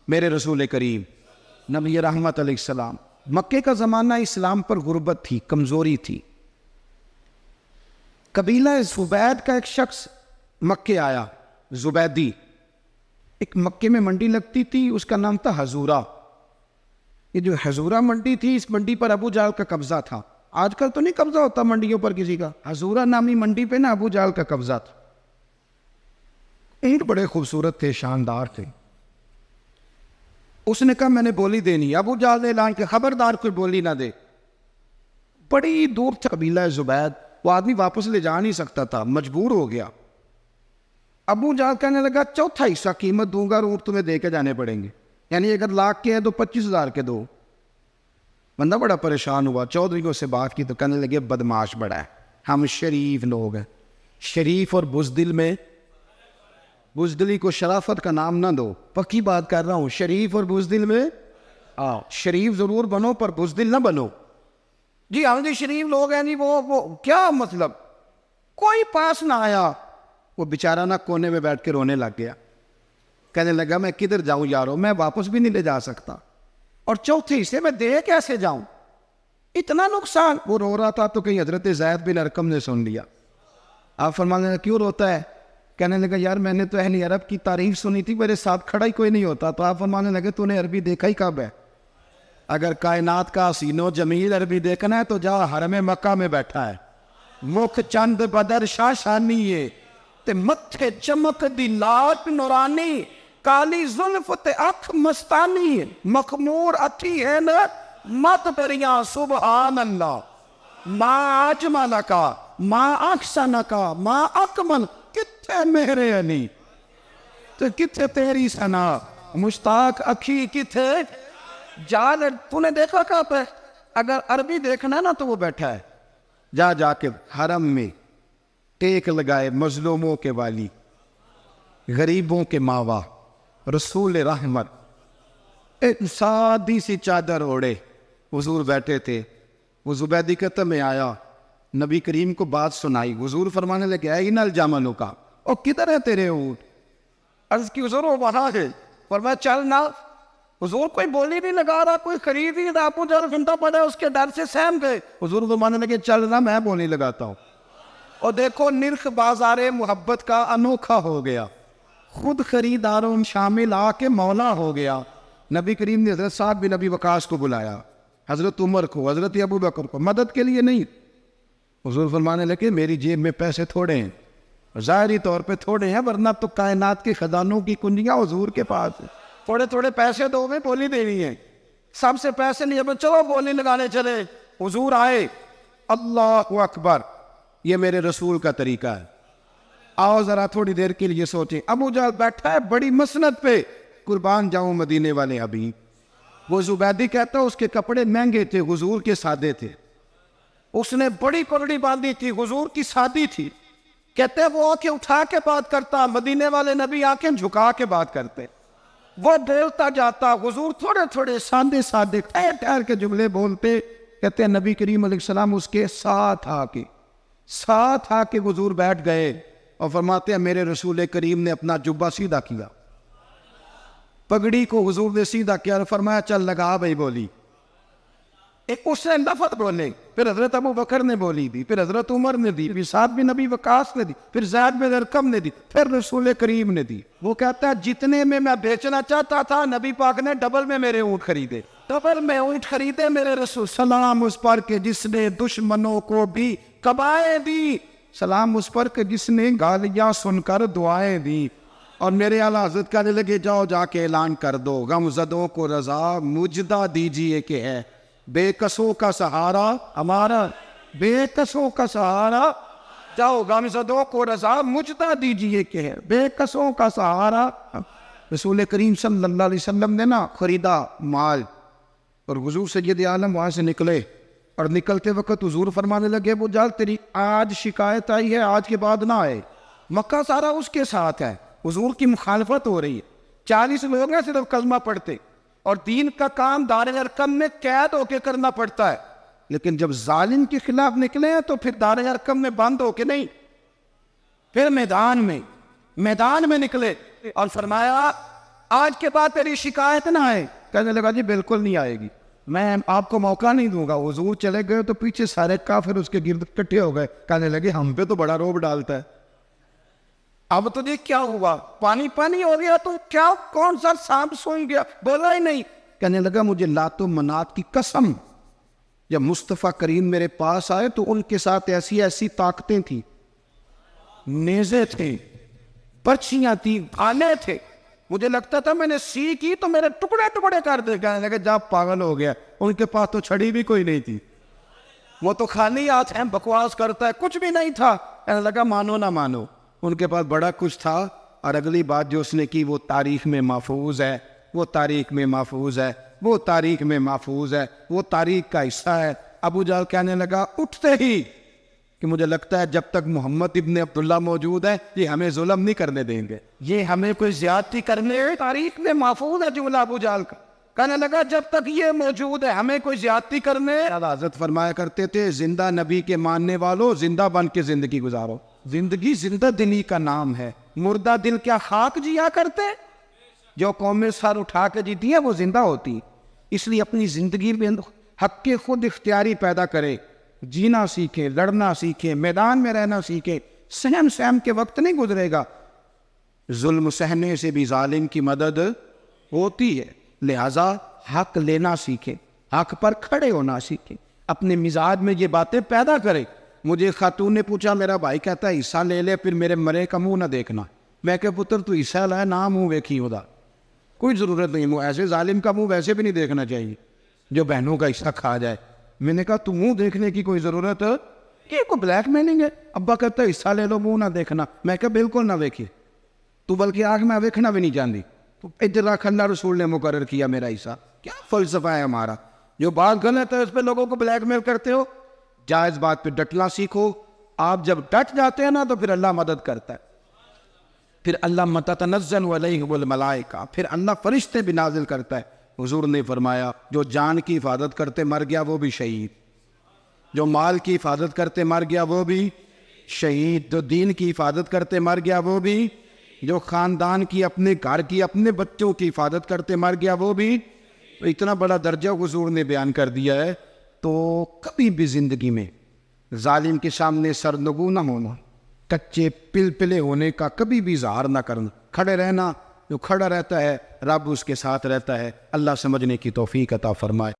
میرے رسول کریم نبی رحمت علیہ السلام. مکے کا زمانہ اسلام پر غربت تھی، کمزوری تھی. قبیلہ زبید کا ایک شخص مکے آیا، زبیدی. ایک مکے میں منڈی لگتی تھی، اس کا نام تھا حضورہ. یہ جو حضورہ منڈی تھی، اس منڈی پر ابو جہل کا قبضہ تھا. آج کل تو نہیں قبضہ ہوتا منڈیوں پر کسی کا، حضورہ نامی منڈی پہ نا ابو جہل کا قبضہ تھا. اینٹ بڑے خوبصورت تھے، شاندار تھے. اس نے کہا میں نے بولی دینی. ابو جہل نے اعلان کیا خبردار کوئی بولی نہ دے. بڑی دور تھا قبیلہ زبید، وہ آدمی واپس لے جا نہیں سکتا تھا، مجبور ہو گیا. ابو جہل کہنے لگا چوتھا حصہ قیمت دوں گا اور اونٹ تمہیں دے کے جانے پڑیں گے، یعنی اگر لاکھ کے ہیں تو 25,000 کے دو. بندہ بڑا پریشان ہوا. چودھریوں سے بات کی تو کہنے لگے بدماش بڑا ہے، ہم شریف لوگ ہیں. شریف اور بزدل میں، بزدلی کو شرافت کا نام نہ دو، پکی بات کر رہا ہوں. شریف اور بزدل میں شریف ضرور بنو پر بزدل نہ بنو. جی ہم جی شریف لوگ ہیں جی، وہ کیا مطلب. کوئی پاس نہ آیا. وہ بیچارہ نہ کونے میں بیٹھ کے رونے لگ گیا. کہنے لگا میں کدھر جاؤں یارو، میں واپس بھی نہیں لے جا سکتا، اور چوتھے حصے میں دے کیسے جاؤں، اتنا نقصان. وہ رو رہا تھا تو کہیں حضرت زید بن ارقم نے سن لیا. آپ فرمانے لگا کیوں روتا ہے؟ کہنے لگا یار میں نے تو اہل عرب کی تعریف سنی تھی، میرے ساتھ کھڑا ہی کوئی نہیں ہوتا. تو آپ فرمانے لگے تو نے عربی دیکھا ہی کب ہے؟ اگر کائنات کا حسین و جمیل عربی دیکھنا ہے تو جا حرم مکہ میں بیٹھا ہے. مکھ چند بدر شاشانی ہے تے متھے چمک دی لاٹ نورانی، کالی زلف تے اکھ مستانی، مخمور اٹھی ہے نا مت بریاں سبحان اللہ. ما اجمل کا ما احسن کا ما اکمل، کتھے میرے علی تو کتھے تیری ثنا، مشتاق اکھی کتھے جان. تو نے دیکھا کہاں پہ؟ اگر عربی دیکھنا ہے نا تو وہ بیٹھا ہے. جا کے حرم میں ٹیک لگائے، مظلوموں کے والی، غریبوں کے ماوا، رسول رحمت. ایک سادی سی چادر اوڑے حضور بیٹھے تھے. وہ زبیدی قطع میں آیا، نبی کریم کو بات سنائی. حضور فرمانے لگے این الجمل کا، اور کدھر ہے تیرے اونٹ؟ عرض کی حضور وہ وہاں ہے. فرمایا چل نہ. حضور کوئی بولی نہیں لگا رہا، کوئی خرید ہی رہا. ابو جہل سنتا پڑا، اس کے ڈر سے سہم گئے. حضور فرمانے لگے چل نہ، میں بولی لگاتا ہوں. اور دیکھو نرخ بازار محبت کا انوکھا ہو گیا، خود خریداروں شامل آ کے مولا ہو گیا. نبی کریم نے حضرت سعد بن ابی وقاص کو بلایا، حضرت عمر کو، حضرت ابو بکر کو، مدد کے لیے نہیں. حضور فرمانے لگے میری جیب میں پیسے تھوڑے ہیں، ظاہری طور پہ تھوڑے ہیں، ورنہ تو کائنات کے خزانوں کی کنجیاں حضور کے پاس ہیں. تھوڑے تھوڑے پیسے دو میں بولی دینی ہے. سب سے پیسے نہیں ہے، چلو بولی لگانے چلے. حضور آئے، اللہ اکبر، یہ میرے رسول کا طریقہ ہے. آؤ ذرا تھوڑی دیر کے لیے سوچیں. ابو جہل بیٹھا ہے بڑی مسند پہ، قربان جاؤں مدینے والے حبیب. وہ زبیدی کہتا اس کے کپڑے مہنگے تھے، حضور کے سادے تھے. اس نے بڑی پگڑی باندھی تھی، حضور کی سادی تھی. کہتے ہیں وہ آنکھیں اٹھا کے بات کرتا، مدینے والے نبی آنکھیں جھکا کے بات کرتے. وہ بولتا جاتا، حضور تھوڑے تھوڑے سادے سادے ٹھہر ٹھہر کے جملے بولتے. کہتے ہیں نبی کریم علیہ السلام اس کے ساتھ آ کے حضور بیٹھ گئے اور فرماتے ہیں میرے رسول کریم نے اپنا جبہ سیدھا کیا، پگڑی کو حضور نے سیدھا کیا اور فرمایا چل لگا بھائی بولی. ایک اس نے لفظ بولے، پھر حضرت ابو بکر نے بولی دی، پھر حضرت عمر نے دی، پھر سعد بن ابی وقاص نے دی، پھر زید بن ارقم نے دی، پھر رسول کریم نے دی. وہ کہتا ہے جتنے میں بیچنا چاہتا تھا نبی پاک نے ڈبل میں میرے اونٹ خریدے، ڈبل میں اونٹ خریدے میرے رسول. سلام اس پر کہ جس نے دشمنوں کو بھی قبائیں دی، سلام اس پر کہ جس نے گالیاں سن کر دعائیں دی. اور میرے اعلیٰ حضرت کہنے لگے جاؤ جا کے اعلان کر دو، غم زدوں کو رضا مجدہ دیجئے کہ ہے بے کسوں کا سہارا ہمارا، بے کسوں کا سہارا. جاؤ غم زدوں کو رضا مجدہ دیجئے کہ ہے بے کسوں کا سہارا. رسول کریم صلی اللہ علیہ وسلم نے نا خریدا مال، اور حضور سید عالم وہاں سے نکلے. اور نکلتے وقت حضور فرمانے لگے ابو جہل تیری آج شکایت آئی ہے، آج کے بعد نہ آئے. مکہ سارا اس کے ساتھ ہے، حضور کی مخالفت ہو رہی ہے. 40 لوگ ہیں صرف کلمہ پڑھتے، اور دین کا کام دار ارقم میں قید ہو کے کرنا پڑتا ہے. لیکن جب ظالم کے خلاف نکلے ہیں تو پھر دار ارقم میں بند ہو کے نہیں، پھر میدان میں نکلے اور فرمایا آج کے بعد تیری شکایت نہ آئے. کہنے لگا جی بالکل نہیں آئے گی, میں آپ کو موقع نہیں دوں گا. حضور چلے گئے تو پیچھے سارے کافر اس کے گرد اکٹھے ہو گئے, کہنے لگے ہم پہ تو بڑا روب ڈالتا ہے, اب تو دیکھ کیا ہوا, پانی پانی ہو گیا تو کیا کون سا سانپ سونگ گیا, بولا ہی نہیں. کہنے لگا مجھے لات و منات کی قسم, جب مصطفیٰ کریم میرے پاس آئے تو ان کے ساتھ ایسی ایسی طاقتیں تھیں, نیزے تھے, پرچیاں تھیں, آنے تھے, مجھے لگتا تھا میں نے سی کی تو میرے ٹکڑے ٹکڑے کر دے. کہنے لگا جب پاگل ہو گیا, ان کے پاس تو چھڑی بھی کوئی نہیں تھی, وہ تو خالی ہاتھ ہیں, بکواس کرتا ہے, کچھ بھی نہیں تھا. کہنے لگا مانو نہ مانو, ان کے پاس بڑا کچھ تھا. اور اگلی بات جو اس نے کی وہ تاریخ میں محفوظ ہے, وہ تاریخ میں محفوظ ہے, وہ تاریخ میں محفوظ ہے, وہ تاریخ کا حصہ ہے. ابو جہل کہنے لگا اٹھتے ہی کہ مجھے لگتا ہے جب تک محمد ابن عبداللہ موجود ہے یہ ہمیں ظلم نہیں کرنے دیں گے, یہ ہمیں کوئی زیادتی کرنے, تاریخ میں محفوظ ہے جملہ ابو جہل کا. کہنے لگا جب تک یہ موجود ہے ہمیں کوئی زیادتی کرنے. حضرت فرمایا کرتے تھے زندہ نبی کے ماننے والوں زندہ بن کے زندگی گزارو. زندگی زندہ دلی کا نام ہے, مردہ دل کیا خاک جیا کرتے, جو قومیں سر اٹھا کے جیتی ہیں وہ زندہ ہوتی. اس لیے اپنی زندگی میں حق کے خود اختیاری پیدا کرے, جینا سیکھے, لڑنا سیکھے, میدان میں رہنا سیکھے. سہم سہم کے وقت نہیں گزرے گا, ظلم سہنے سے بھی ظالم کی مدد ہوتی ہے. لہذا حق لینا سیکھے, حق پر کھڑے ہونا سیکھے, اپنے مزاج میں یہ باتیں پیدا کرے. مجھے خاتون نے پوچھا, میرا بھائی کہتا ہے حصہ لے لے پھر میرے مرے کا منہ نہ دیکھنا. میں کہ پتر تو حصہ لائے نہ منہ ویکھی ہوتا, کوئی ضرورت نہیں, منہ ایسے ظالم کا منہ ویسے بھی نہیں دیکھنا چاہیے جو بہنوں کا حصہ کھا جائے. میں نے کہا تو منہ دیکھنے کی کوئی ضرورت ہے, یہ کوئی بلیک میلنگ ہے. ابا کہتا ہے حصہ لے لو منہ نہ دیکھنا. میں کہا بالکل نہ دیکھیے, تو بلکہ آنکھ میں دیکھنا بھی نہیں چاہتی. تو ادھر رکھ, اللہ رسول نے مقرر کیا میرا حصہ. کیا فلسفہ ہے ہمارا, جو بات غلط ہے اس پہ لوگوں کو بلیک میل کرتے ہو. جائز بات پہ ڈٹنا سیکھو. آپ جب ڈٹ جاتے ہیں نا تو پھر اللہ مدد کرتا ہے, پھر اللہ متتنزل علیہم الملائکہ, پھر اللہ فرشتے بھی نازل کرتا ہے. حضور نے فرمایا جو جان کی حفاظت کرتے مر گیا وہ بھی شہید, جو مال کی حفاظت کرتے مر گیا وہ بھی شہید, جو دین کی حفاظت کرتے مر گیا وہ بھی, جو خاندان کی, اپنے گھر کی, اپنے بچوں کی حفاظت کرتے مر گیا وہ بھی. اتنا بڑا درجہ حضور نے بیان کر دیا ہے. تو کبھی بھی زندگی میں ظالم کے سامنے سرنگو نہ ہونا, کچے پلپلے ہونے کا کبھی بھی اظہار نہ کرنا, کھڑے رہنا. جو کھڑا رہتا ہے رب اس کے ساتھ رہتا ہے. اللہ سمجھنے کی توفیق عطا فرمائے.